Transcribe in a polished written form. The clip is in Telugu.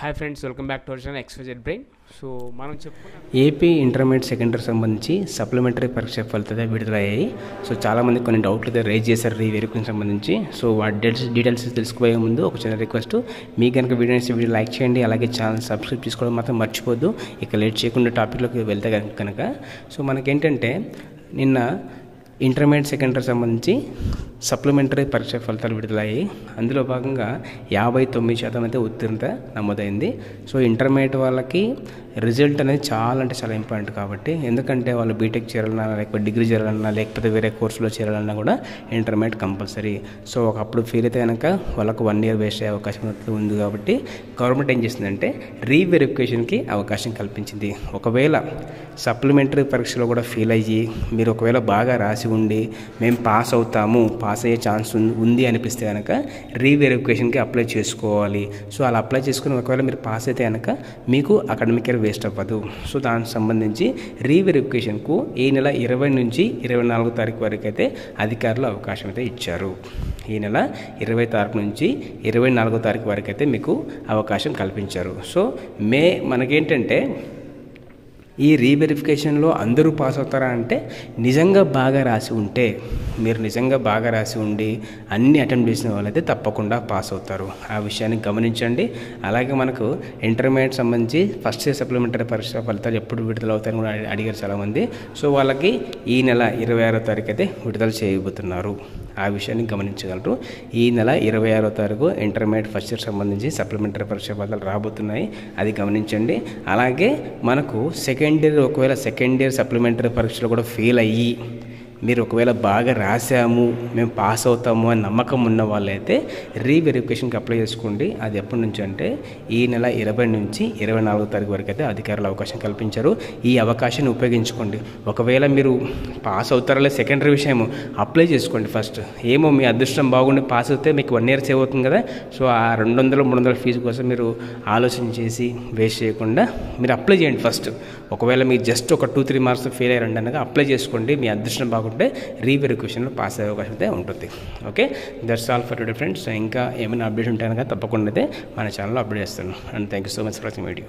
Hi friends, welcome back to our channel XYZ brain. So మనం ఏపీ ఇంటర్మీడియట్ సెకండరీ సంబంధించి సప్లిమెంటరీ పరీక్ష ఫలితాలు విడుదలయ్యాయి. సో చాలామంది కొన్ని డౌట్లు అయితే రేజ్ చేశారు ఈ వెరిఫికేషన్ సంబంధించి. సో వాటి డీటెయిల్స్ తెలుసుకోబోయే ముందు ఒక చిన్న రిక్వెస్ట్, మీ కనుక వీడియో లైక్ చేయండి, అలాగే ఛానల్ సబ్స్క్రైబ్ చేసుకోవడం మాత్రం మర్చిపోద్దు. ఇక లేట్ చేయకుండా టాపిక్లోకి వెళ్తే కనుక సో మనకేంటంటే నిన్న ఇంటర్మీడియట్ సెకండరీ సంబంధించి సప్లిమెంటరీ పరీక్ష ఫలితాలు విడుదలయ్యాయి. అందులో భాగంగా 59% అయితే ఉత్తీర్ణత నమోదైంది. సో ఇంటర్మీడియట్ వాళ్ళకి రిజల్ట్ అనేది చాలా ఇంపార్టెంట్ కాబట్టి, ఎందుకంటే వాళ్ళు బీటెక్ చేరాలన్నా, లేకపోతే డిగ్రీ చేరాలన్నా, లేకపోతే వేరే కోర్సులో చేరాలన్నా కూడా ఇంటర్మీడియట్ కంపల్సరీ. సో ఒకప్పుడు ఫెయిల్ అయితే కనుక వాళ్ళకు 1 year వేస్ట్ అయ్యే అవకాశం ఉంది కాబట్టి గవర్నమెంట్ ఏం చేసిందంటే రీవెరిఫికేషన్కి అవకాశం కల్పించింది. ఒకవేళ సప్లిమెంటరీ పరీక్షలో కూడా ఫెయిల్ అయ్యి మీరు ఒకవేళ బాగా రాసి ఉండి మేము పాస్ అయ్యే ఛాన్స్ ఉంది అనిపిస్తే కనుక రీవెరిఫికేషన్కి అప్లై చేసుకోవాలి. సో అలా అప్లై చేసుకుని ఒకవేళ మీరు పాస్ అయితే కనుక మీకు అకాడమిక్ ఇయర్ వేస్ట్ అవ్వదు. సో దానికి సంబంధించి రీవెరిఫికేషన్కు ఈ నెల 20 నుంచి 24 తారీఖు వరకు అయితే అధికారులు అవకాశం అయితే ఇచ్చారు. ఈ నెల 20 తారీఖు నుంచి 24 తారీఖు వరకు అయితే మీకు అవకాశం కల్పించారు. సో మనకేంటంటే ఈ రీవెరిఫికేషన్లో అందరూ పాస్ అవుతారా అంటే, నిజంగా బాగా రాసి ఉంటే, మీరు నిజంగా బాగా రాసి ఉండి అన్ని అటెంప్ట్ చేసిన వాళ్ళైతే తప్పకుండా పాస్ అవుతారు. ఆ విషయాన్ని గమనించండి. అలాగే మనకు ఇంటర్మీడియట్ సంబంధించి ఫస్ట్ ఇయర్ సప్లిమెంటరీ పరీక్ష ఫలితాలు ఎప్పుడు విడుదలవుతాయని కూడా అడిగారు చాలామంది. సో వాళ్ళకి ఈ నెల 26వ తారీఖు అయితే విడుదల చేయబోతున్నారు. ఆ విషయాన్ని గమనించగలరు. ఈ నెల 26వ తారీఖు ఇంటర్మీడియట్ ఫస్ట్ ఇయర్ సంబంధించి సప్లిమెంటరీ పరీక్ష ఫలితాలు రాబోతున్నాయి, అది గమనించండి. అలాగే మనకు ఒకవేళ సెకండ్ ఇయర్ సప్లిమెంటరీ పరీక్షలో కూడా ఫెయిల్ అయ్యి మీరు ఒకవేళ బాగా రాసాము, మేము పాస్ అవుతాము అని నమ్మకం ఉన్న వాళ్ళైతే రీవెరిఫికేషన్కి అప్లై చేసుకోండి. అది ఎప్పటి నుంచి అంటే ఈ నెల 20 నుంచి 24 తారీఖు వరకు అయితే అధికారులు అవకాశం కల్పించారు. ఈ అవకాశాన్ని ఉపయోగించుకోండి. ఒకవేళ మీరు పాస్ అవుతారో సెకండరీ విషయం అప్లై చేసుకోండి ఫస్ట్. ఏమో మీ అదృష్టం బాగుండి పాస్ అవుతే మీకు 1 year సేవ్ అవుతుంది కదా. సో ఆ 200-300 ఫీజు కోసం మీరు ఆలోచన చేసి వేస్ట్ చేయకుండా మీరు అప్లై చేయండి ఫస్ట్. ఒకవేళ మీరు జస్ట్ ఒక 2-3 మార్క్స్ ఫెయిల్ అయ్యారండి అనగా అప్లై చేసుకోండి. మీ అదృష్టం బాగుంటే రీవెరిఫికేషన్లో పాస్ అయ్యే అవకాశం అయితే ఉంటుంది. Okay, that's all for today friends. ఇంకా ఏమైనా అప్డేట్ ఉంటే కనుక తప్పకుండా అయితే మన ఛానల్లో అప్డేట్ చేస్తాను. And thank you so much for watching video.